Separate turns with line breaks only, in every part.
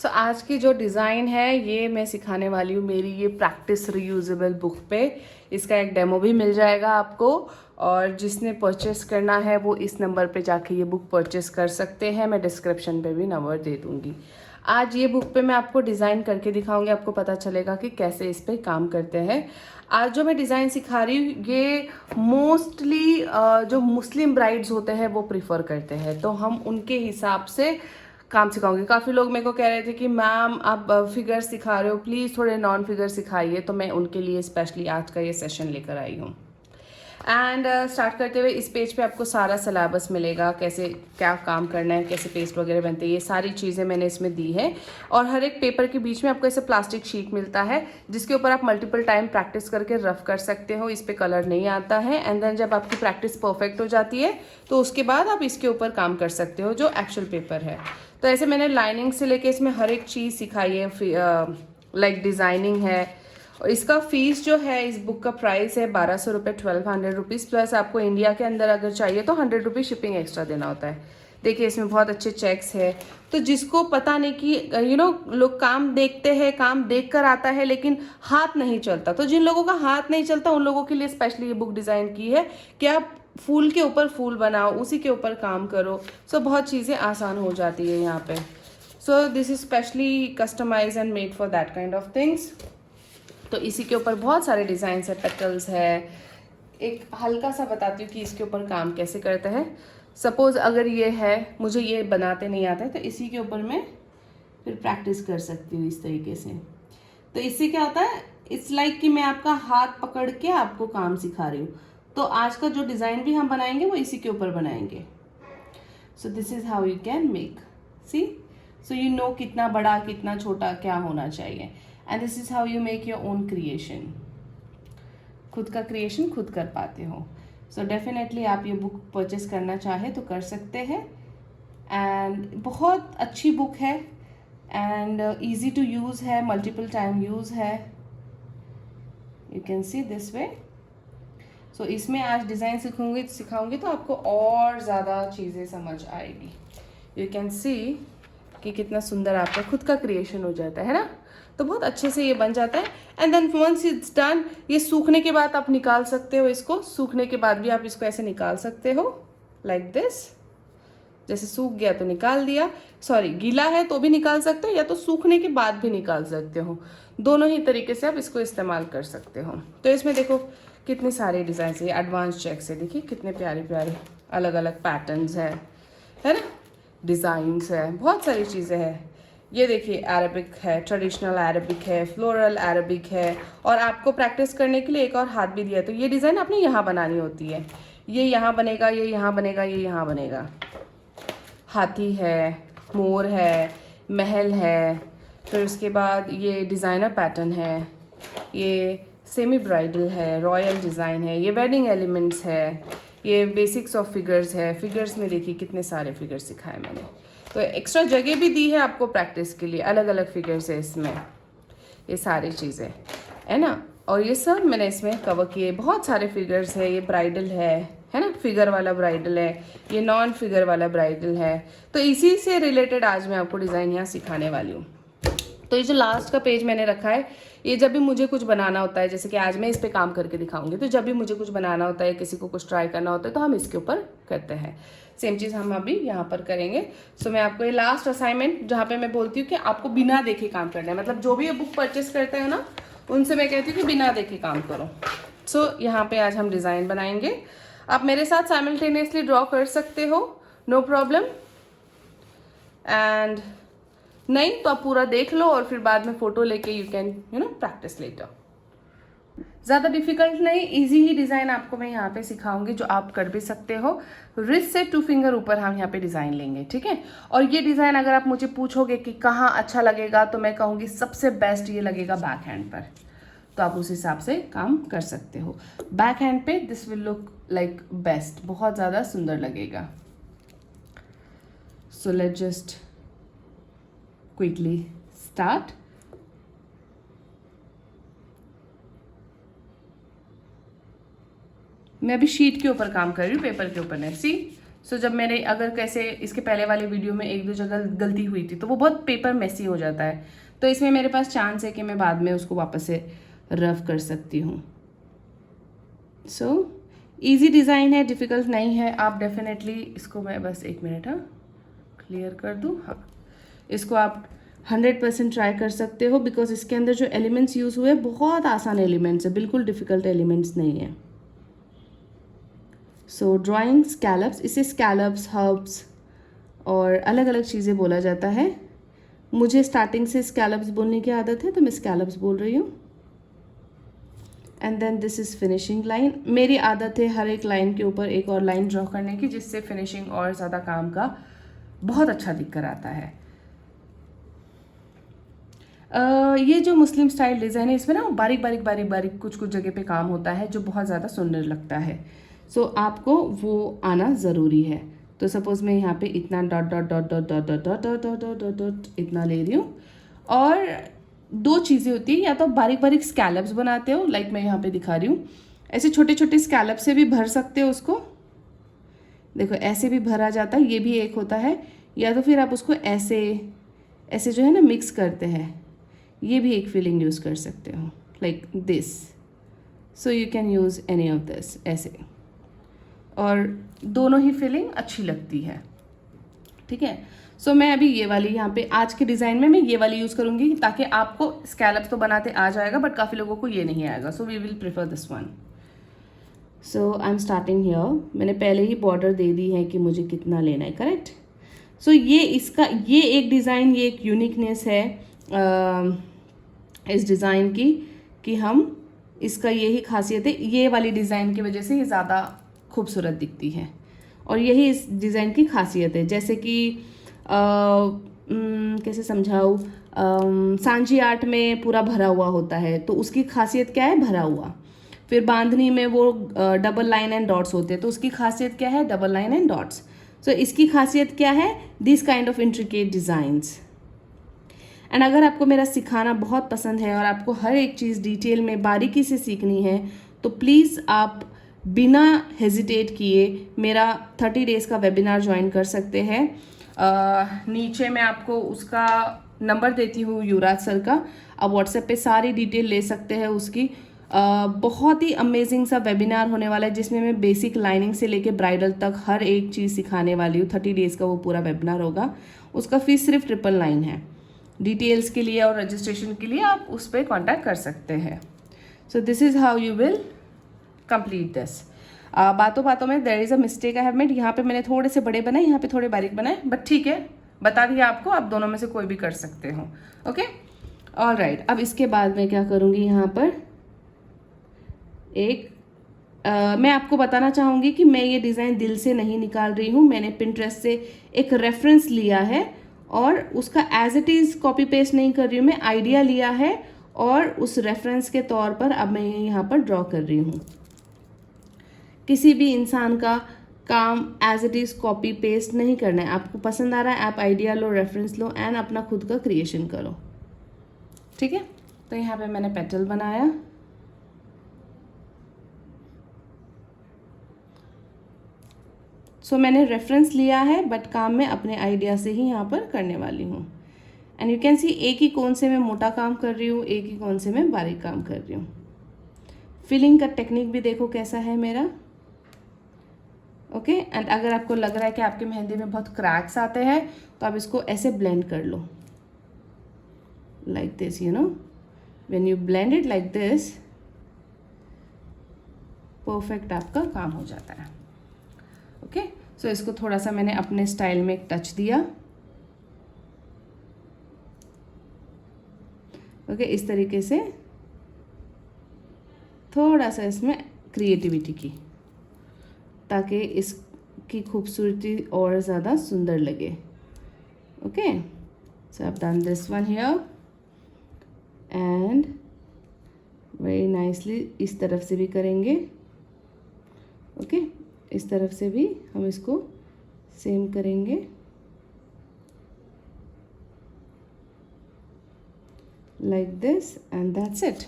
आज की जो डिज़ाइन है ये मैं सिखाने वाली हूँ मेरी ये प्रैक्टिस रीयूजेबल बुक पे। इसका एक डेमो भी मिल जाएगा आपको, और जिसने परचेस करना है वो इस नंबर पे जाके ये बुक परचेस कर सकते हैं। मैं डिस्क्रिप्शन पे भी नंबर दे दूँगी। आज ये बुक पे मैं आपको डिज़ाइन करके दिखाऊंगी, आपको पता चलेगा कि कैसे इस पे काम करते हैं। आज जो मैं डिज़ाइन सिखा रही हूँ ये मोस्टली जो मुस्लिम ब्राइड्स होते हैं वो प्रिफर करते हैं, तो हम उनके हिसाब से काम सिखाऊंगी। काफ़ी लोग मेरे को कह रहे थे कि मैम आप फिगर सिखा रहे हो, प्लीज़ थोड़े नॉन फिगर सिखाइए, तो मैं उनके लिए स्पेशली आज का ये सेशन लेकर आई हूँ। एंड स्टार्ट करते हुए इस पेज पे आपको सारा सिलेबस मिलेगा, कैसे क्या काम करना है, कैसे पेस्ट वगैरह बनते हैं, ये सारी चीज़ें मैंने इसमें दी है। और हर एक पेपर के बीच में आपको ऐसे प्लास्टिक शीट मिलता है जिसके ऊपर आप मल्टीपल टाइम प्रैक्टिस करके रफ कर सकते हो। इस पर कलर नहीं आता है। एंड देन जब आपकी प्रैक्टिस परफेक्ट हो जाती है तो उसके बाद आप इसके ऊपर काम कर सकते हो जो एक्चुअल पेपर है। तो ऐसे मैंने लाइनिंग से लेके इसमें हर एक चीज़ सिखाई है। लाइक डिज़ाइनिंग है, और इसका फीस जो है, इस बुक का प्राइस है 1200 रुपये, 1200 रुपीज़, प्लस आपको इंडिया के अंदर अगर चाहिए तो 100 रुपीज़ शिपिंग एक्स्ट्रा देना होता है। देखिए इसमें बहुत अच्छे चेक्स है। तो जिसको पता नहीं कि लोग काम देखते हैं, काम देख कर आता है लेकिन हाथ नहीं चलता, तो जिन लोगों का हाथ नहीं चलता उन लोगों के लिए स्पेशली ये बुक डिज़ाइन की है कि आप फूल के ऊपर फूल बनाओ, उसी के ऊपर काम करो। सो बहुत चीज़ें आसान हो जाती है यहाँ पे। So this is specially customize and made for that kind of things. तो इसी के ऊपर बहुत सारे डिज़ाइंस है, पेटल्स है। एक हल्का सा बताती हूँ कि इसके ऊपर काम कैसे करते हैं। सपोज़ अगर ये है, मुझे ये बनाते नहीं आता है, तो इसी के ऊपर मैं फिर प्रैक्टिस कर सकती हूँ इस तरीके से। तो इससे क्या होता है, इट्स लाइक कि मैं आपका हाथ पकड़ के आपको काम सिखा रही हूँ। तो आज का जो डिज़ाइन भी हम बनाएंगे वो इसी के ऊपर बनाएंगे। So this is how you can make, see, so you know कितना बड़ा कितना छोटा क्या होना चाहिए। And this is how you make your own creation. खुद का क्रिएशन खुद कर पाते हो। सो डेफिनेटली आप ये बुक परचेस करना चाहे तो कर सकते हैं। एंड बहुत अच्छी बुक है एंड ईजी टू यूज़ है, मल्टीपल टाइम यूज़ है। You can see this way. So इसमें आज डिज़ाइन सिखाऊंगी तो आपको और ज़्यादा चीज़ें समझ आएगी। यू कैन सी कि कितना सुंदर आपका खुद का क्रिएशन हो जाता है ना। तो बहुत अच्छे से ये बन जाता है। And then once it's done, ये सूखने के बाद आप निकाल सकते हो इसको। सूखने के बाद भी आप इसको ऐसे निकाल सकते हो, लाइक दिस। जैसे सूख गया तो निकाल दिया, सॉरी गीला है तो भी निकाल सकते हो, या तो सूखने के बाद भी निकाल सकते हो। दोनों ही तरीके से आप इसको इस्तेमाल कर सकते हो। तो इसमें देखो कितने सारे डिज़ाइन है, एडवांस चेक्स है, देखिए कितने प्यारे प्यारे अलग अलग पैटर्न्स है ना, डिज़ाइंस है, बहुत सारी चीज़ें हैं। ये देखिए अरेबिक है, ट्रेडिशनल अरेबिक है, फ्लोरल अरेबिक है, और आपको प्रैक्टिस करने के लिए एक और हाथ भी दिया है। तो ये डिज़ाइन आपने यहाँ बनानी होती है। ये यहाँ बनेगा, ये यहाँ बनेगा, ये यहाँ बनेगा। हाथी है, मोर है, महल है, फिर उसके बाद ये डिज़ाइनर पैटर्न है, ये सेमी ब्राइडल है, रॉयल डिज़ाइन है, ये वेडिंग एलिमेंट्स है, ये बेसिक्स ऑफ फिगर्स है। फिगर्स में देखिए कितने सारे फिगर्स सिखाए मैंने। तो एक्स्ट्रा जगह भी दी है आपको प्रैक्टिस के लिए, अलग अलग फिगर्स है इसमें, ये सारी चीज़ें है ना। और ये सब मैंने इसमें कवर किए, बहुत सारे फिगर्स है। ये ब्राइडल है ना, फिगर वाला ब्राइडल है, ये नॉन फिगर वाला ब्राइडल है। तो इसी से रिलेटेड आज मैं आपको डिज़ाइन यहाँ सिखाने वाली हूँ। तो ये जो लास्ट का पेज मैंने रखा है, ये जब भी मुझे कुछ बनाना होता है, जैसे कि आज मैं इस पे काम करके दिखाऊंगी, तो जब भी मुझे कुछ बनाना होता है, किसी को कुछ ट्राई करना होता है, तो हम इसके ऊपर करते हैं। सेम चीज़ हम अभी यहाँ पर करेंगे। सो मैं आपको ये लास्ट असाइनमेंट जहाँ पे मैं बोलती हूँ कि आपको बिना देखे काम करना है, मतलब जो भी ये बुक परचेस करते हैं ना उनसे मैं कहती हूँ कि बिना देखे काम करो। सो यहाँ पे आज हम डिज़ाइन बनाएंगे। आप मेरे साथ साइमल्टेनियसली ड्रॉ कर सकते हो, नो प्रॉब्लम। एंड नहीं तो आप पूरा देख लो और फिर बाद में फोटो लेके यू कैन प्रैक्टिस लेटर। ज़्यादा डिफिकल्ट नहीं, इजी ही डिज़ाइन आपको मैं यहाँ पे सिखाऊंगी जो आप कर भी सकते हो। रिस्ट से 2 फिंगर ऊपर हम यहाँ पे डिज़ाइन लेंगे, ठीक है। और ये डिज़ाइन अगर आप मुझे पूछोगे कि कहाँ अच्छा लगेगा, तो मैं कहूँगी सबसे बेस्ट ये लगेगा बैक हैंड पर। तो आप उस हिसाब से काम कर सकते हो। बैक हैंड पे this will look like best, बहुत ज़्यादा सुंदर लगेगा। So let's just quickly start. मैं अभी शीट के ऊपर काम कर रही हूँ, पेपर के ऊपर नहीं। सी सो जब मैंने अगर कैसे इसके पहले वाले वीडियो में एक दो जगह गलती हुई थी तो वो बहुत पेपर मेसी हो जाता है, तो इसमें मेरे पास चांस है कि मैं बाद में उसको वापस से रफ कर सकती हूँ। सो इजी डिज़ाइन है, डिफ़िकल्ट नहीं है। आप डेफिनेटली इसको, मैं बस एक मिनट हाँ क्लियर कर दूँ, हाँ इसको आप 100% ट्राई कर सकते हो, बिकॉज इसके अंदर जो एलिमेंट्स यूज़ हुए बहुत आसान एलिमेंट्स है, बिल्कुल डिफ़िकल्ट एलिमेंट्स नहीं है। सो ड्राइंग स्कैलप्स, इसे स्कैलप्स, हर्ब्स और अलग अलग चीज़ें बोला जाता है। मुझे स्टार्टिंग से स्कैलप्स बोलने की आदत है तो मैं स्कैलप्स बोल रही हूँ। And then this is finishing line. मेरी आदत है हर एक लाइन के ऊपर एक और लाइन ड्रॉ करने की, जिससे फिनिशिंग और ज़्यादा काम का बहुत अच्छा दिख कर आता है। ये जो मुस्लिम स्टाइल डिज़ाइन है इसमें ना बारीक बारीक बारीक बारीक कुछ कुछ जगह पे काम होता है जो बहुत ज़्यादा सुंदर लगता है। सो आपको वो आना ज़रूरी है। तो सपोज़ मैं यहाँ पे इतना dot dot dot dot dot dot dot dot dot dot dot इतना ले रही हूँ। और दो चीज़ें होती हैं, या तो बारीक बारीक स्कैलप्स बनाते हो, लाइक मैं यहाँ पे दिखा रही हूँ, ऐसे छोटे छोटे स्कैलप से भी भर सकते हो उसको। देखो ऐसे भी भरा जाता है, ये भी एक होता है। या तो फिर आप उसको ऐसे ऐसे जो है ना मिक्स करते हैं, ये भी एक फिलिंग यूज़ कर सकते हो, like this. So you can use any of this ऐसे, और दोनों ही फिलिंग अच्छी लगती है। ठीक है। सो मैं अभी ये वाली यहाँ पे आज के डिज़ाइन में मैं ये वाली यूज़ करूँगी, ताकि आपको स्कैलप्स तो बनाते आ जाएगा, बट काफ़ी लोगों को ये नहीं आएगा। So we will prefer this one. So I am starting here. मैंने पहले ही बॉर्डर दे दी है कि मुझे कितना लेना है, करेक्ट। सो ये इसका ये एक डिज़ाइन, ये एक यूनिकनेस है इस डिज़ाइन की, कि हम इसका यही खासियत है, ये वाली डिज़ाइन की वजह से ये ज़्यादा खूबसूरत दिखती है, और यही इस डिज़ाइन की खासियत है। जैसे कि कैसे समझाऊँ, सांची आर्ट में पूरा भरा हुआ होता है, तो उसकी खासियत क्या है, भरा हुआ। फिर बांधनी में वो डबल लाइन एंड डॉट्स होते हैं, तो उसकी खासियत क्या है, डबल लाइन एंड डॉट्स। सो इसकी खासियत क्या है, this kind of intricate designs. And अगर आपको मेरा सिखाना बहुत पसंद है और आपको हर एक चीज़ डिटेल में बारीकी से सीखनी है, तो प्लीज़ आप बिना हेजिटेट किए मेरा 30 डेज़ का वेबिनार ज्वाइन कर सकते हैं। नीचे मैं आपको उसका नंबर देती हूँ, युवराज सर का। आप व्हाट्सएप पे सारी डिटेल ले सकते हैं उसकी। बहुत ही अमेजिंग सा वेबिनार होने वाला है, जिसमें मैं बेसिक लाइनिंग से लेके ब्राइडल तक हर एक चीज़ सिखाने वाली हूँ। 30 डेज़ का वो पूरा वेबिनार होगा। उसका फीस सिर्फ 999 है। डिटेल्स के लिए और रजिस्ट्रेशन के लिए आप उस पर कॉन्टैक्ट कर सकते हैं। So this is how you will complete this. बातों बातों में there is a mistake I have made. यहाँ पे मैंने थोड़े से बड़े बनाए, यहाँ पे थोड़े बारीक बनाए, बट ठीक है, बता दिया आपको, आप दोनों में से कोई भी कर सकते हो। Okay, alright. अब इसके बाद मैं क्या करूँगी, यहाँ पर एक मैं आपको बताना चाहूँगी कि मैं ये डिज़ाइन दिल से नहीं निकाल रही हूँ। मैंने पिंटरेस्ट से एक रेफरेंस लिया है और उसका as it is copy paste नहीं कर रही हूँ, मैं आइडिया लिया है और उस रेफरेंस के तौर पर अब मैं यहाँ पर ड्रॉ कर रही हूँ। किसी भी इंसान का काम as it is copy paste नहीं करना है। आपको पसंद आ रहा है, आप आइडिया लो, रेफरेंस लो एंड अपना खुद का क्रिएशन करो। ठीक है। तो यहाँ पे मैंने पेटल बनाया। सो मैंने रेफरेंस लिया है, बट काम मैं अपने आइडिया से ही यहाँ पर करने वाली हूँ। एंड यू कैन सी एक ही कोन से मैं मोटा काम कर रही हूँ, एक ही कोन से मैं बारीक काम कर रही हूँ। फिलिंग का टेक्निक भी देखो कैसा है मेरा। ओके। एंड अगर आपको लग रहा है कि आपके मेहंदी में बहुत क्रैक्स आते हैं, तो आप इसको ऐसे ब्लेंड कर लो, like this, you know, when you blend it like this, perfect आपका काम हो जाता है। ओके। सो इसको थोड़ा सा मैंने अपने स्टाइल में एक टच दिया। ओके, इस तरीके से थोड़ा सा इसमें क्रिएटिविटी की, ताकि इसकी खूबसूरती और ज़्यादा सुंदर लगे। Okay, so I have done this one here and very nicely इस तरफ से भी करेंगे। ओके, इस तरफ से भी हम इसको सेम करेंगे। Like this and that's it.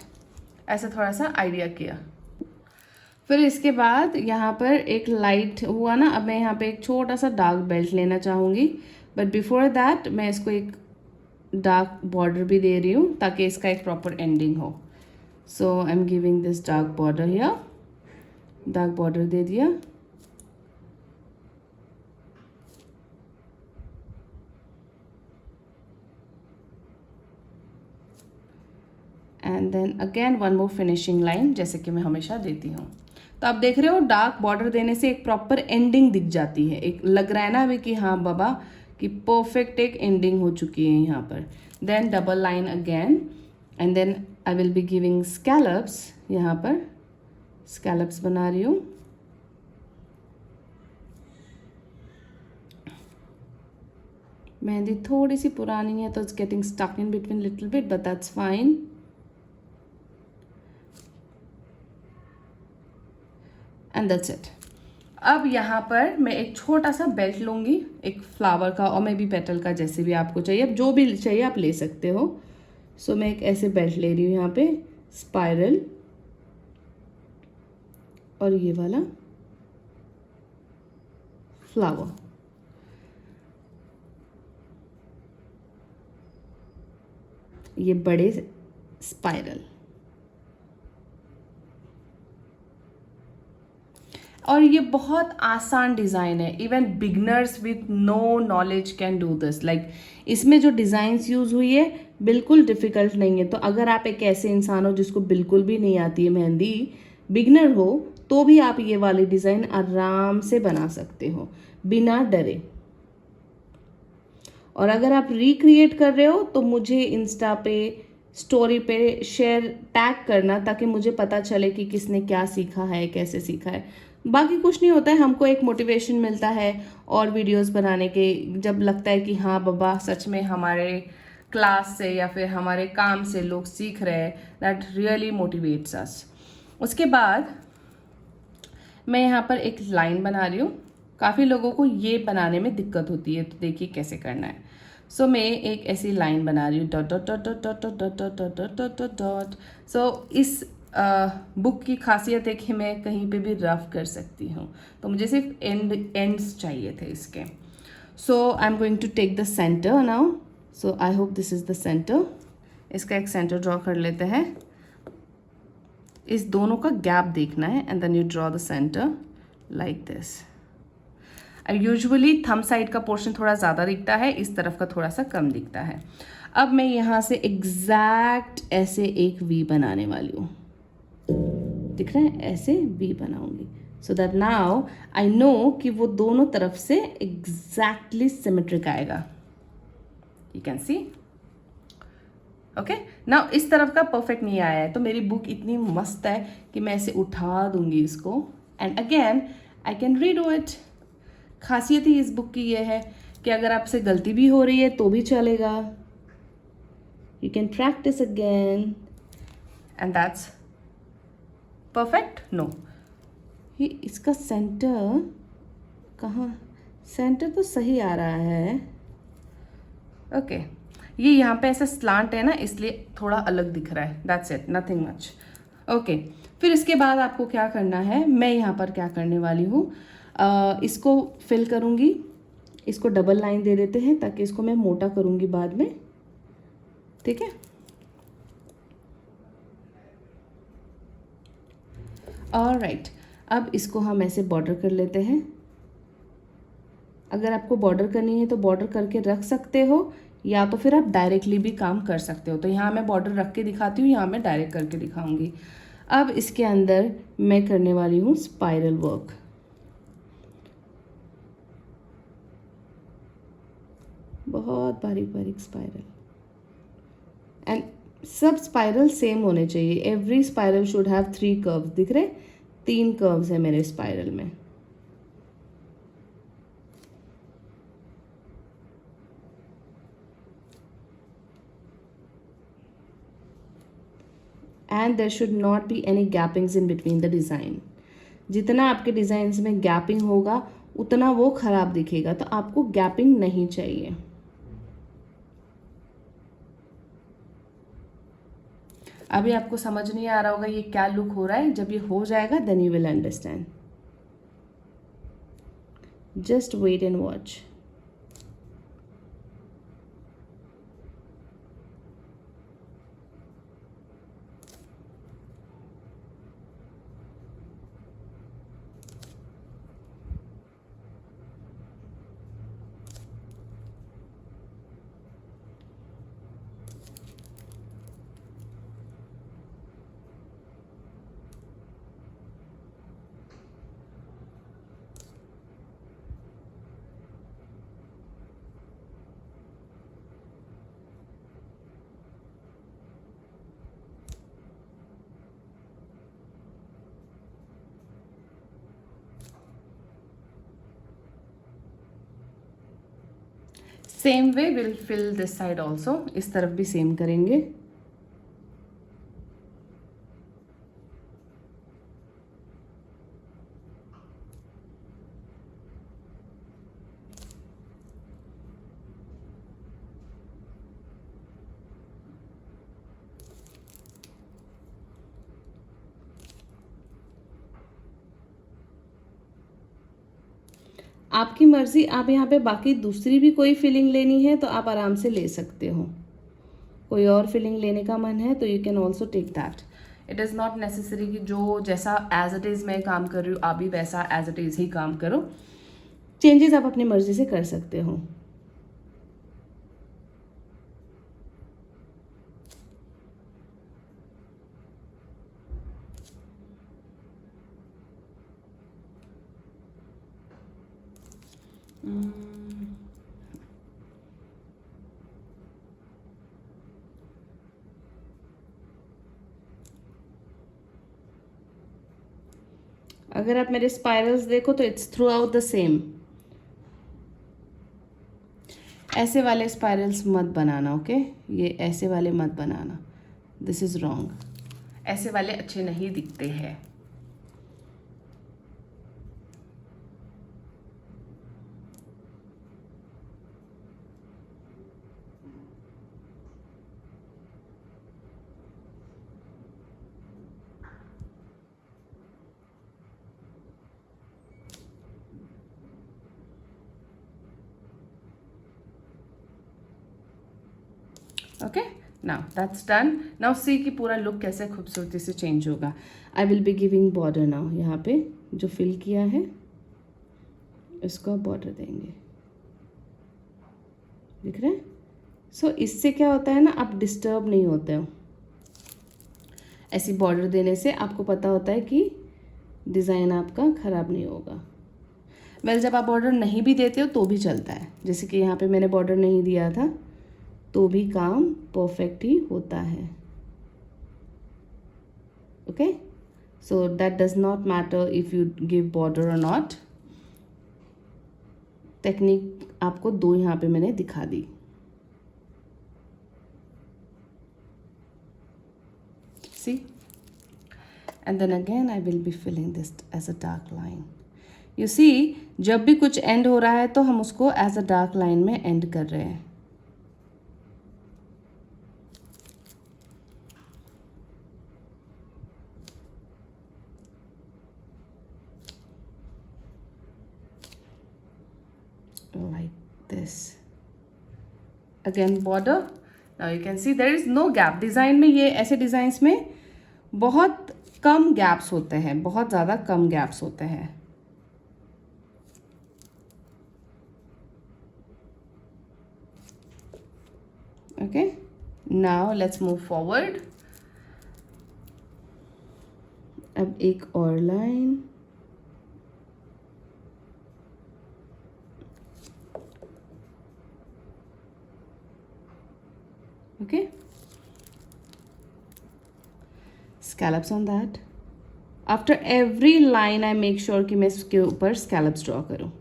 ऐसे थोड़ा सा आइडिया किया। फिर इसके बाद यहाँ पर एक लाइट हुआ ना, अब मैं यहाँ पे एक छोटा सा डार्क बेल्ट लेना चाहूँगी, बट बिफोर दैट मैं इसको एक डार्क बॉर्डर भी दे रही हूँ ताकि इसका एक प्रॉपर एंडिंग हो। So I am giving this dark border here, dark border दे दिया। And then again one more finishing line, जैसे कि मैं हमेशा देती हूँ। तो आप देख रहे हो डार्क बॉर्डर देने से एक प्रॉपर एंडिंग दिख जाती है, एक लग रहा है ना अभी कि हाँ बाबा कि परफेक्ट एक एंडिंग हो चुकी है यहाँ पर। Then double line again, and then I will be giving scallops, यहाँ पर स्कैलप्स बना रही हूँ। मेहंदी थोड़ी सी पुरानी है तो it's getting stuck in between little bit, but that's fine. And that's it. अब यहाँ पर मैं एक छोटा सा बेल्ट लूँगी, एक फ्लावर का और मे बी पेटल का, जैसे भी आपको चाहिए, अब जो भी चाहिए आप ले सकते हो। सो मैं एक ऐसे बेल्ट ले रही हूँ यहाँ पे, स्पाइरल, और ये वाला फ्लावर। ये बड़े स्पाइरल, और ये बहुत आसान डिज़ाइन है, even beginners with no knowledge can do this. Like इसमें जो डिज़ाइंस यूज़ हुई है बिल्कुल डिफ़िकल्ट नहीं है। तो अगर आप एक ऐसे इंसान हो जिसको बिल्कुल भी नहीं आती है मेहंदी, बिगनर हो, तो भी आप ये वाली डिज़ाइन आराम से बना सकते हो बिना डरे। और अगर आप रिक्रिएट कर रहे हो तो मुझे इंस्टा पे, स्टोरी पे शेयर टैग करना, ताकि मुझे पता चले कि किसने क्या सीखा है, कैसे सीखा है। बाकी कुछ नहीं होता है, हमको एक मोटिवेशन मिलता है और वीडियोस बनाने के, जब लगता है कि हाँ बाबा सच में हमारे क्लास से या फिर हमारे काम से लोग सीख रहे हैं, दैट रियली मोटिवेट्स अस। उसके बाद मैं यहाँ पर एक लाइन बना रही हूँ। काफ़ी लोगों को ये बनाने में दिक्कत होती है, तो देखिए कैसे करना है। सो मैं एक ऐसी लाइन बना रही हूँ, dot dot dot dot dot dot dot dot dot dot dot dot. So इस बुक की खासियत है कि मैं कहीं पे भी रफ कर सकती हूँ, तो मुझे सिर्फ एंड्स चाहिए थे इसके। So I am going to take the centre now. So I hope this is the centre. इसका एक सेंटर ड्रॉ कर लेते हैं। इस दोनों का गैप देखना है, and then you draw the centre like this. Usually thumb side का पोर्शन थोड़ा ज़्यादा दिखता है, इस तरफ का थोड़ा सा कम दिखता है। अब मैं यहाँ से एग्जैक्ट ऐसे एक वी बनाने वाली हूँ, दिख रहा है, ऐसे वी बनाऊंगी, so that now I know कि वो दोनों तरफ से एग्जैक्टली सिमेट्रिक आएगा। You can C, okay. Now इस तरफ का परफेक्ट नहीं आया है, तो मेरी बुक इतनी मस्त है कि मैं इसे उठा दूंगी इसको, and again I can redo it. खासियत ही इस बुक की ये है कि अगर आपसे गलती भी हो रही है तो भी चलेगा, you can practise again, and that's perfect. No, ये इसका सेंटर कहाँ, सेंटर तो सही आ रहा है, ओके। ये यहाँ पे ऐसा स्लांट है ना, इसलिए थोड़ा अलग दिख रहा है, that's it, nothing much, okay. फिर इसके बाद आपको क्या करना है, मैं यहाँ पर क्या करने वाली हूँ, इसको फिल करूँगी। इसको डबल लाइन दे देते हैं ताकि इसको मैं मोटा करूँगी बाद में, ठीक है। ऑलराइट, अब इसको हम ऐसे बॉर्डर कर लेते हैं। अगर आपको बॉर्डर करनी है तो बॉर्डर करके रख सकते हो, या तो फिर आप डायरेक्टली भी काम कर सकते हो। तो यहाँ मैं बॉर्डर रख के दिखाती हूँ, यहाँ मैं डायरेक्ट करके दिखाऊंगी। अब इसके अंदर मैं करने वाली हूँ स्पाइरल वर्क। बहुत बारीक बारीक स्पाइरल, एंड सब स्पाइरल सेम होने चाहिए। Every spiral should have 3 curves, दिख रहे, 3 कर्व्स है मेरे स्पाइरल में। And there should not be any gappings in between the design. जितना आपके डिज़ाइंस में गैपिंग होगा उतना वो खराब दिखेगा, तो आपको गैपिंग नहीं चाहिए। अभी आपको समझ नहीं आ रहा होगा ये क्या लुक हो रहा है, जब ये हो जाएगा then you will understand. Just wait and watch. Same way will fill this side also. इस तरफ भी सेम करेंगे. आपकी मर्ज़ी, आप यहाँ पे बाकी दूसरी भी कोई फीलिंग लेनी है तो आप आराम से ले सकते हो. कोई और फीलिंग लेने का मन है तो you can also take that. It is not necessary कि जो जैसा एज इट इज़ मैं काम कर रही हूँ आप भी वैसा एज इट इज़ ही काम करो. चेंजेस आप अपनी मर्ज़ी से कर सकते हो. अगर आप मेरे स्पाइरल्स देखो तो it's through out the same. ऐसे वाले स्पाइरल्स मत बनाना. ओके ये ऐसे वाले मत बनाना. This is wrong. ऐसे वाले अच्छे नहीं दिखते हैं. Okay now that's done. Now see कि पूरा लुक कैसे खूबसूरती से चेंज होगा. आई will be giving border now. यहाँ पे जो फिल किया है इसको बॉर्डर देंगे. दिख रहा है. सो इससे क्या होता है ना, आप डिस्टर्ब नहीं होते हो. ऐसी बॉर्डर देने से आपको पता होता है कि डिज़ाइन आपका ख़राब नहीं होगा. वेल जब आप बॉर्डर नहीं भी देते हो तो भी चलता है. जैसे कि यहाँ पे मैंने बॉर्डर नहीं दिया था तो भी काम परफेक्ट ही होता है. Okay so that does not matter if you give border or not. Technique आपको दो यहाँ पे मैंने दिखा दी. See and then again I will be filling this as a dark line. You see जब भी कुछ एंड हो रहा है तो हम उसको एज अ डार्क लाइन में एंड कर रहे हैं. like this. Again border. Now you can see there is no gap. Design में ये ऐसे डिज़ाइंस में बहुत कम गैप्स होते हैं. बहुत ज़्यादा कम गैप्स होते हैं. Okay now let's move forward. अब एक और line. Okay scallops on that. After every line I make sure कि मैं इसके ऊपर scallops draw करूँ.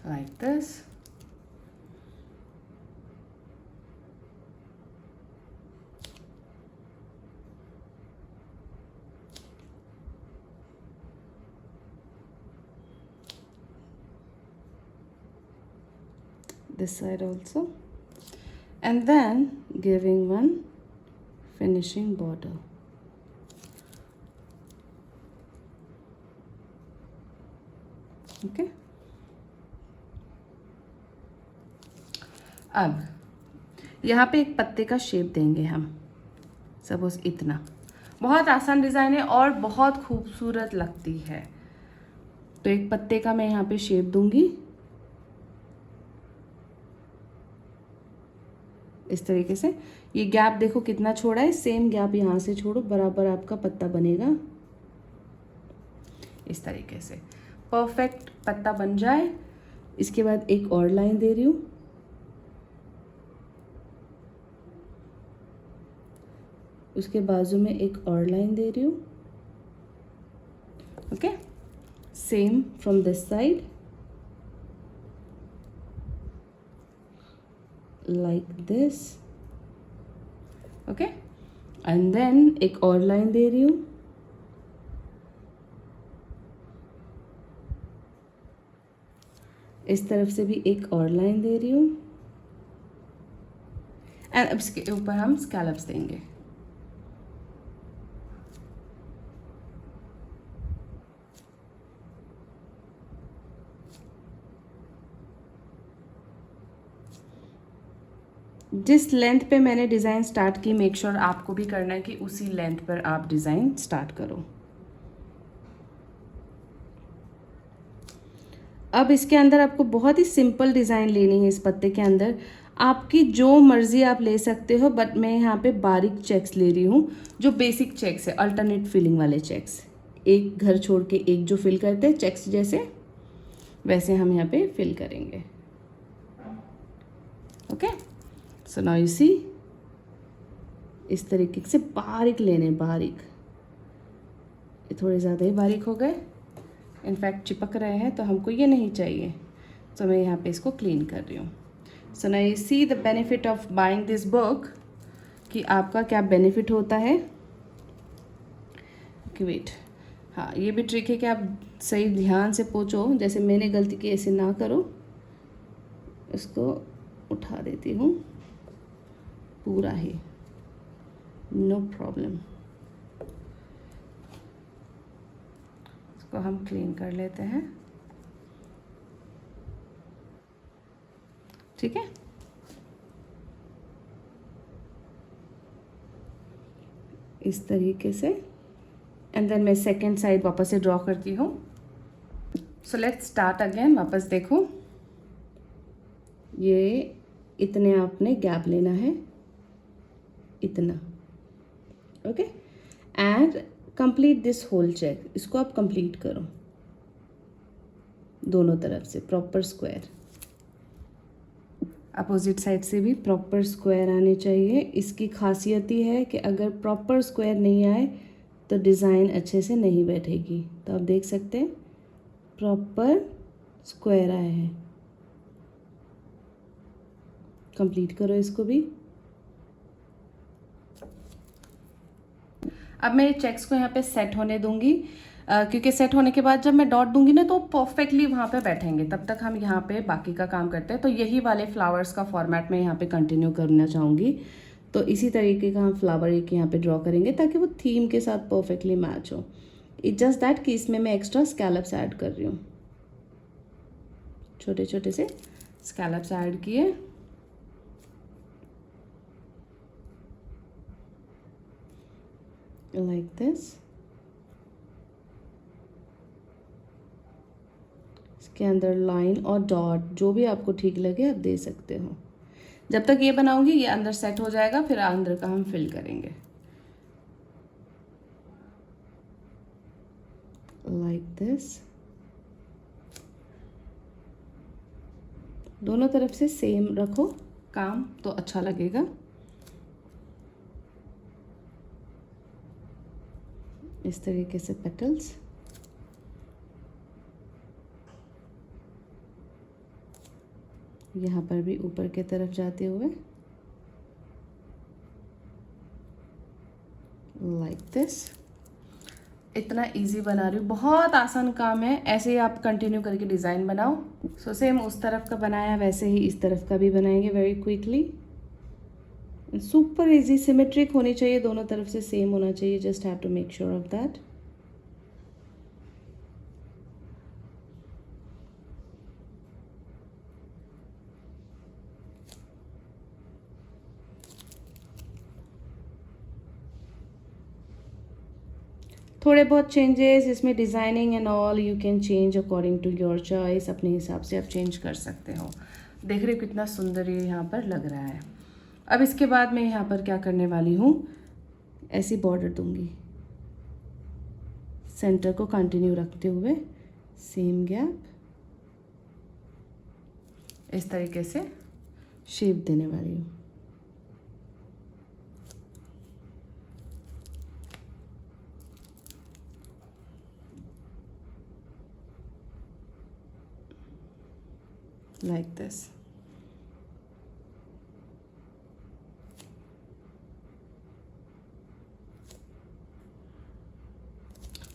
Like this. this side also, and then giving one finishing border. Okay. अब यहाँ पे एक पत्ते का शेप देंगे हम, सपोज इतना। बहुत आसान डिज़ाइन है और बहुत खूबसूरत लगती है। तो एक पत्ते का मैं यहाँ पे शेप दूंगी इस तरीके से। ये गैप देखो कितना छोड़ा है, सेम गैप यहाँ से छोड़ो, बराबर आपका पत्ता बनेगा इस तरीके से। परफेक्ट पत्ता बन जाए, इसके बाद एक और लाइन दे रही हूँ, उसके बाजू में एक और लाइन दे रही हूँ। Okay, same from this side like this. Okay, and then एक और लाइन दे रही हूँ, इस तरफ से भी एक और लाइन दे रही हूँ, एंड अब इसके ऊपर हम स्कैलप्स देंगे। जिस लेंथ पे मैंने डिज़ाइन स्टार्ट की, मेक श्योर आपको भी करना है कि उसी लेंथ पर आप डिज़ाइन स्टार्ट करो। अब इसके अंदर आपको बहुत ही सिंपल डिज़ाइन लेनी है। इस पत्ते के अंदर आपकी जो मर्ज़ी आप ले सकते हो, बट मैं यहाँ पे बारीक चेक्स ले रही हूँ, जो बेसिक चेक्स है, अल्टरनेट फिलिंग वाले चेक्स। एक घर छोड़ के एक जो फिल करते हैं चेक्स जैसे, वैसे हम यहाँ पे फिल करेंगे। Okay, so now you see, इस तरीके से बारीक लेने, बारीक। ये थोड़े ज़्यादा ही बारीक हो गए, इनफैक्ट चिपक रहे हैं, तो हमको ये नहीं चाहिए। तो मैं यहाँ पे इसको क्लीन कर रही हूँ। So now you see the benefit of buying this book, कि आपका क्या बेनिफिट होता है। कि वेट, हाँ ये भी ट्रिक है कि आप सही ध्यान से पोंछो, जैसे मैंने गलती की ऐसे ना करो। इसको उठा देती हूँ पूरा ही, नो प्रॉब्लम। इसको हम क्लीन कर लेते हैं, ठीक है। इस तरीके से, एंड देन मैं सेकेंड साइड वापस से ड्रॉ करती हूँ। So let's start again. वापस देखो, ये इतने आपने गैप लेना है, इतना। Okay, and complete this whole check. इसको आप कंप्लीट करो दोनों तरफ से, प्रॉपर स्क्वायर। अपोजिट साइड से भी प्रॉपर स्क्वायर आने चाहिए। इसकी खासियत ही है कि अगर प्रॉपर स्क्वायर नहीं आए तो डिज़ाइन अच्छे से नहीं बैठेगी। तो आप देख सकते हैं प्रॉपर स्क्वायर आए हैं। कंप्लीट करो इसको भी। अब मैं चेक्स को यहाँ पे सेट होने दूंगी, क्योंकि सेट होने के बाद जब मैं डॉट दूंगी ना तो परफेक्टली वहाँ पे बैठेंगे। तब तक हम यहाँ पे बाकी का काम करते हैं। तो यही वाले फ्लावर्स का फॉर्मेट मैं यहाँ पे कंटिन्यू करना चाहूँगी। तो इसी तरीके का हम फ्लावर एक यहाँ पे ड्रॉ करेंगे ताकि वो थीम के साथ परफेक्टली मैच हो। इट्स जस्ट दैट कि इसमें मैं एक्स्ट्रा स्कैलप्स ऐड कर रही हूँ, छोटे छोटे से स्कैलप्स ऐड किए। Like this. इसके अंदर लाइन और डॉट जो भी आपको ठीक लगे आप दे सकते हो। जब तक ये बनाऊंगी ये अंदर सेट हो जाएगा, फिर अंदर का हम फिल करेंगे। Like this. दोनों तरफ से सेम रखो काम, तो अच्छा लगेगा। इस तरीके से पेटल्स। यहाँ पर भी ऊपर की तरफ जाते हुए लाइक दिस। इतना इजी बना रही हूँ, बहुत आसान काम है। ऐसे ही आप कंटिन्यू करके डिज़ाइन बनाओ। सो सेम उस तरफ का बनाया वैसे ही इस तरफ का भी बनाएंगे very quickly. Super easy, symmetric होनी चाहिए, दोनों तरफ से सेम होना चाहिए। Just have to make sure of that. थोड़े बहुत चेंजेस इसमें designing and all you can change according to your choice. अपने हिसाब से आप चेंज कर सकते हो। देख रहे हो कितना सुंदर ये यहाँ पर लग रहा है। अब इसके बाद मैं यहाँ पर क्या करने वाली हूँ, ऐसी बॉर्डर दूंगी, सेंटर को कंटिन्यू रखते हुए सेम गैप, इस तरीके से शेप देने वाली हूँ। like this।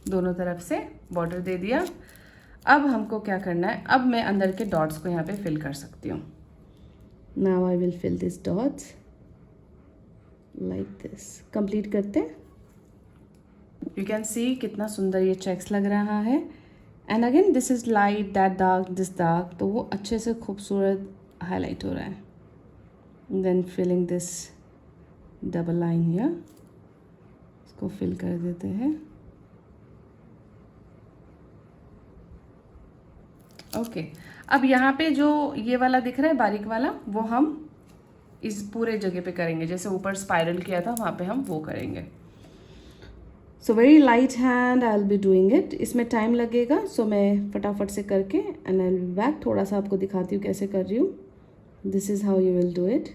दोनों तरफ से बॉर्डर दे दिया। अब हमको क्या करना है, अब मैं अंदर के डॉट्स को यहाँ पे फिल कर सकती हूँ। Now I will fill this dots like this. Complete करते हैं। यू कैन सी कितना सुंदर ये चेक्स लग रहा है। And again this is light, that dark, this dark, तो वो अच्छे से खूबसूरत हाईलाइट हो रहा है। Then filling this double line here, इसको फिल कर देते हैं। ओके अब यहाँ पे जो ये वाला दिख रहा है बारीक वाला, वो हम इस पूरे जगह पे करेंगे। जैसे ऊपर स्पाइरल किया था वहाँ पे हम वो करेंगे। So very light hand I will be doing it. इसमें टाइम लगेगा, सो मैं फटाफट से करके and I will be back. थोड़ा सा आपको दिखाती हूँ कैसे कर रही हूँ। This is how you will do it.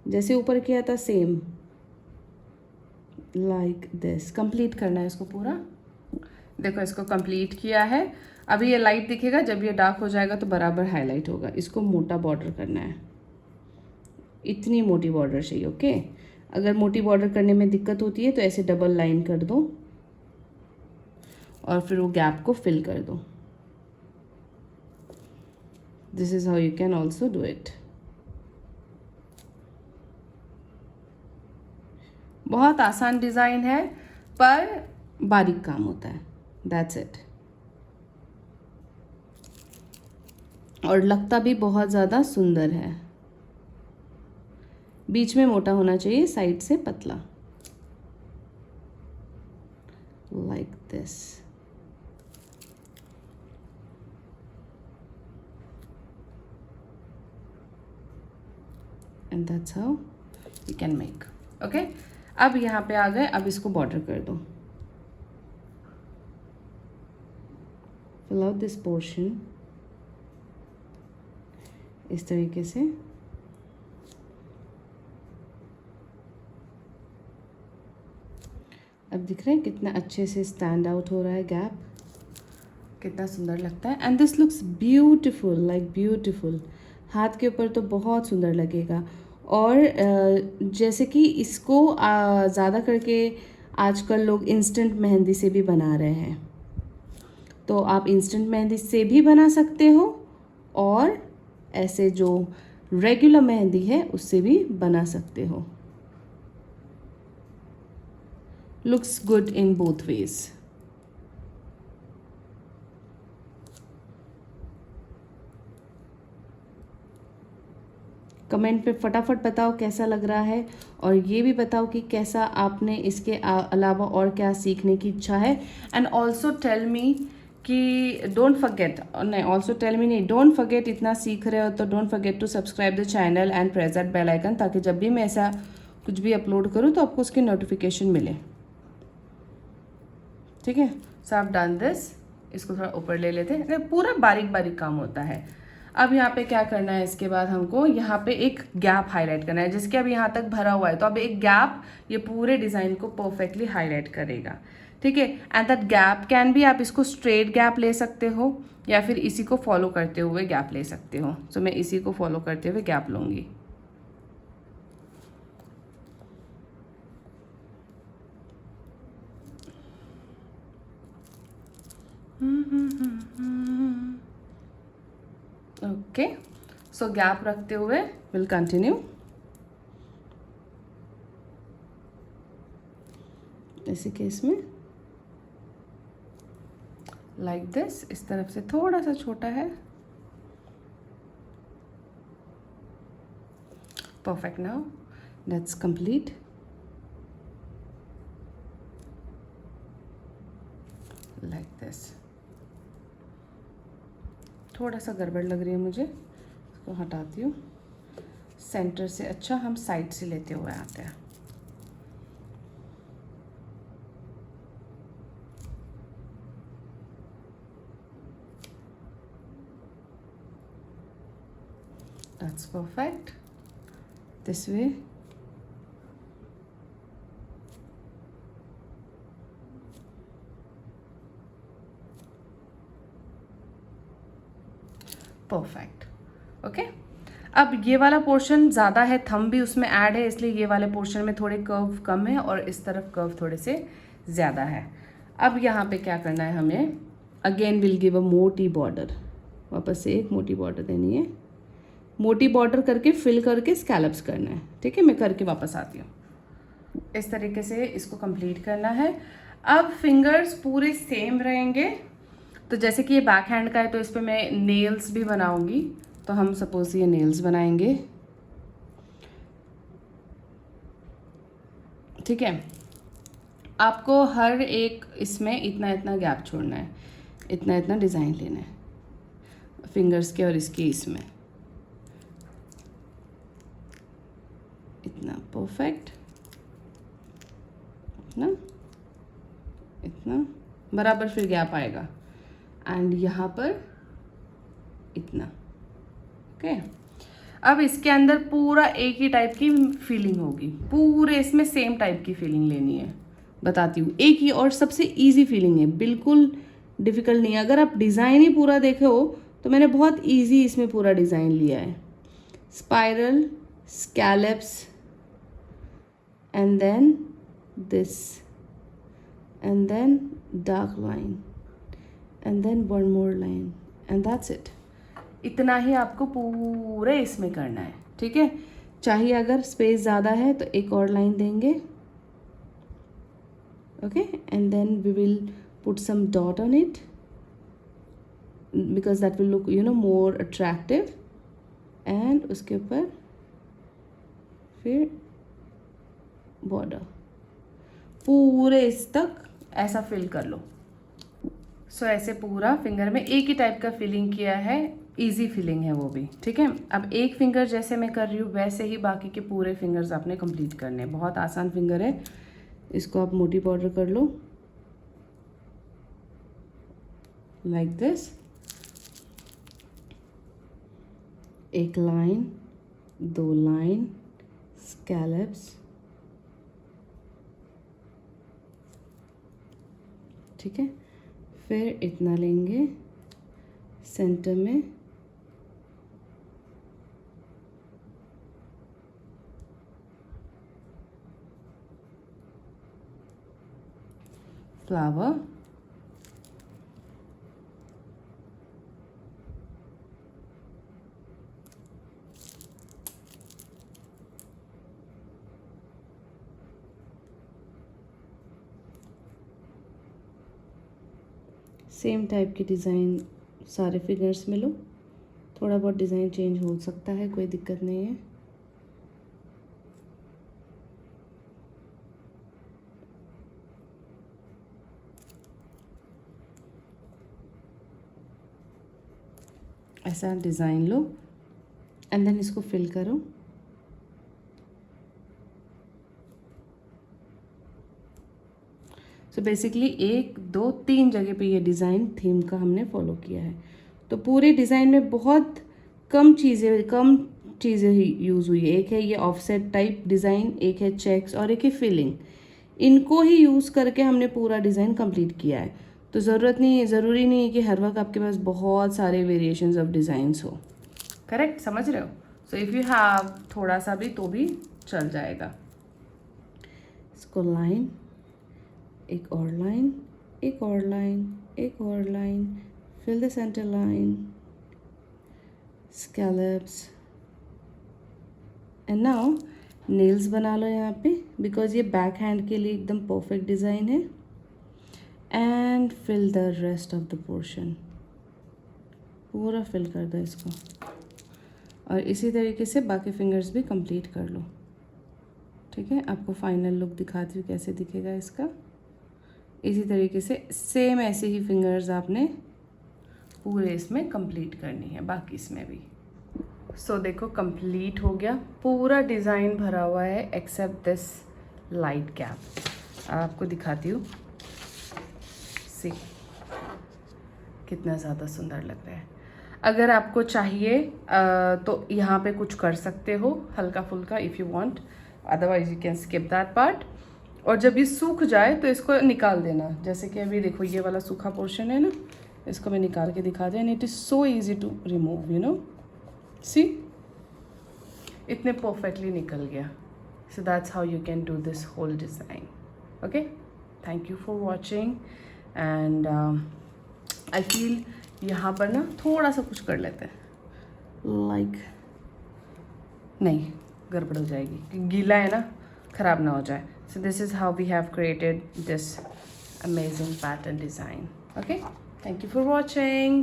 जैसे ऊपर किया था सेम लाइक दिस। कंप्लीट करना है इसको पूरा। देखो इसको कंप्लीट किया है। अभी ये लाइट दिखेगा, जब ये डार्क हो जाएगा तो बराबर हाईलाइट होगा। इसको मोटा बॉर्डर करना है, इतनी मोटी बॉर्डर चाहिए। ओके अगर मोटी बॉर्डर करने में दिक्कत होती है तो ऐसे डबल लाइन कर दो और फिर वो गैप को फिल कर दो। This is how you can also do it. बहुत आसान डिज़ाइन है पर बारीक काम होता है। That's it. और लगता भी बहुत ज़्यादा सुंदर है। बीच में मोटा होना चाहिए, साइड से पतला, like this. And that's how you can make. Okay अब यहाँ पे आ गए। अब इसको बॉर्डर कर दो। फिल आउट दिस पोर्शन इस तरीके से। अब दिख रहे हैं कितना अच्छे से स्टैंड आउट हो रहा है गैप, कितना सुंदर लगता है। And this looks beautiful, like beautiful. हाथ के ऊपर तो बहुत सुंदर लगेगा। और जैसे कि इसको ज़्यादा करके आजकल लोग इंस्टेंट मेहंदी से भी बना रहे हैं, तो आप इंस्टेंट मेहंदी से भी बना सकते हो और ऐसे जो रेगुलर मेहंदी है उससे भी बना सकते हो। Looks good in both ways. Comment पे फटाफट बताओ कैसा लग रहा है, और ये भी बताओ कि कैसा आपने इसके अलावा और क्या सीखने की इच्छा है। एंड ऑल्सो टेल मी कि डोंट फॉरगेट, नहीं ऑल्सो टेल मी नहीं, डोंट फॉरगेट, इतना सीख रहे हो तो don't forget to subscribe the channel and press that bell icon, ताकि जब भी मैं ऐसा कुछ भी अपलोड करूँ तो आपको उसकी नोटिफिकेशन मिले। ठीक है, सो आप डन दिस। इसको थोड़ा ऊपर ले लेते हैं। पूरा बारीक बारीक काम होता है। अब यहाँ पे क्या करना है, इसके बाद हमको यहाँ पे एक गैप हाईलाइट करना है, जिसके अब यहाँ तक भरा हुआ है, तो अब एक गैप ये पूरे डिज़ाइन को परफेक्टली हाईलाइट करेगा। ठीक है, एंड दैट गैप कैन भी, आप इसको स्ट्रेट गैप ले सकते हो या फिर इसी को फॉलो करते हुए गैप ले सकते हो। सो मैं इसी को फॉलो करते हुए गैप लूँगी। ओके, सो गैप रखते हुए विल कंटिन्यू। इसी केस में लाइक दिस, इस तरफ से थोड़ा सा छोटा है। Perfect, now let's complete. Like this. थोड़ा सा गड़बड़ लग रही है मुझे, इसको हटाती हूँ। सेंटर से अच्छा हम साइड से लेते हुए आते हैं। That's perfect. This way. Perfect, okay. अब ये वाला पोर्शन ज़्यादा है, थंब भी उसमें ऐड है, इसलिए ये वाले पोर्शन में थोड़े कर्व कम है और इस तरफ कर्व थोड़े से ज़्यादा है। अब यहाँ पे क्या करना है हमें, अगेन विल गिव अ मोटी बॉर्डर। वापस से एक मोटी बॉर्डर देनी है, मोटी बॉर्डर करके फिल करके स्कैलप्स करना है। ठीक है, मैं करके वापस आती हूँ। इस तरीके से इसको कंप्लीट करना है। अब फिंगर्स पूरे सेम रहेंगे। तो जैसे कि ये बैक हैंड का है तो इस पर मैं नेल्स भी बनाऊंगी। तो हम सपोज ये नेल्स बनाएंगे। ठीक है, आपको हर एक इसमें इतना इतना गैप छोड़ना है, इतना इतना डिज़ाइन लेना है फिंगर्स के और इसके इसमें इतना। परफेक्ट, इतना इतना बराबर फिर गैप आएगा एंड यहाँ पर इतना। ओके, अब इसके अंदर पूरा एक ही टाइप की फीलिंग होगी, पूरे इसमें सेम टाइप की फीलिंग लेनी है। बताती हूँ, एक ही और सबसे इजी फीलिंग है, बिल्कुल डिफ़िकल्ट नहीं है। अगर आप डिज़ाइन ही पूरा देखे हो तो मैंने बहुत इजी इसमें पूरा डिज़ाइन लिया है। Spiral, scallops and then this and then dark line and then one more line and that's it। इतना ही आपको पूरे इसमें करना है। ठीक है, चाहिए अगर स्पेस ज़्यादा है तो एक और लाइन देंगे। Okay, and then we will put some dot on it because that will look more attractive। and उसके ऊपर फिर बॉर्डर पूरे इस तक ऐसा फिल कर लो। सो ऐसे पूरा फिंगर में एक ही टाइप का फिलिंग किया है, इजी फिलिंग है वो भी। ठीक है, अब एक फिंगर जैसे मैं कर रही हूँ वैसे ही बाकी के पूरे फिंगर्स आपने कंप्लीट करने हैं। बहुत आसान फिंगर है, इसको आप मोटी बॉर्डर कर लो लाइक दिस। एक लाइन, दो लाइन, स्कैलप्स। ठीक है, फिर इतना लेंगे सेंटर में, फ्लावर, सेम टाइप की डिज़ाइन सारे फिगर्स में लो। थोड़ा बहुत डिज़ाइन चेंज हो सकता है, कोई दिक्कत नहीं है। ऐसा डिज़ाइन लो एंड देन इसको फिल करो। तो बेसिकली 1 2 3 जगह पे ये डिज़ाइन थीम का हमने फॉलो किया है। तो पूरे डिज़ाइन में बहुत कम चीज़ें ही यूज़ हुई है। एक है ये ऑफसेट टाइप डिज़ाइन, एक है चेक्स और एक है फिलिंग। इनको ही यूज़ करके हमने पूरा डिज़ाइन कंप्लीट किया है। तो ज़रूरी नहीं है कि हर वक्त आपके पास बहुत सारे वेरिएशंस ऑफ डिज़ाइंस हो। करेक्ट, समझ रहे हो? सो इफ़ यू हैव थोड़ा सा भी तो भी चल जाएगा। इसको लाइन, एक और लाइन, एक और लाइन, एक और line, fill the centre line, scallops, and now nails बना लो यहाँ पे, बिकॉज ये बैक हैंड के लिए एकदम परफेक्ट डिज़ाइन है। And fill the rest of the portion, पूरा फिल कर दो इसको, और इसी तरीके से बाकी फिंगर्स भी कंप्लीट कर लो। ठीक है, आपको फाइनल लुक दिखाती हूँ कैसे दिखेगा इसका। इसी तरीके से सेम ऐसे ही फिंगर्स आपने पूरे इसमें कंप्लीट करनी है, बाकी इसमें भी। सो देखो कंप्लीट हो गया, पूरा डिज़ाइन भरा हुआ है एक्सेप्ट दिस लाइट गैप। आपको दिखाती हूँ, सी कितना ज़्यादा सुंदर लग रहा है। अगर आपको चाहिए तो यहाँ पे कुछ कर सकते हो हल्का फुल्का, if you want, otherwise you can skip that part. और जब ये सूख जाए तो इसको निकाल देना, जैसे कि अभी देखो ये वाला सूखा पोर्शन है ना, इसको मैं निकाल के दिखा दें। And it is so easy to remove, you know, see इतने परफेक्टली निकल गया। So that's how you can do this whole design. Okay, thank you for watching. And I feel यहाँ पर ना थोड़ा सा कुछ कर लेते हैं, लाइक नहीं गड़बड़ हो जाएगी, गीला है ना, ख़राब ना हो जाए। So this is how we have created this amazing pattern design. Okay, thank you for watching.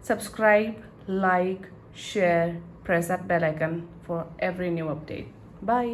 Subscribe, like, share, press that bell icon for every new update. Bye.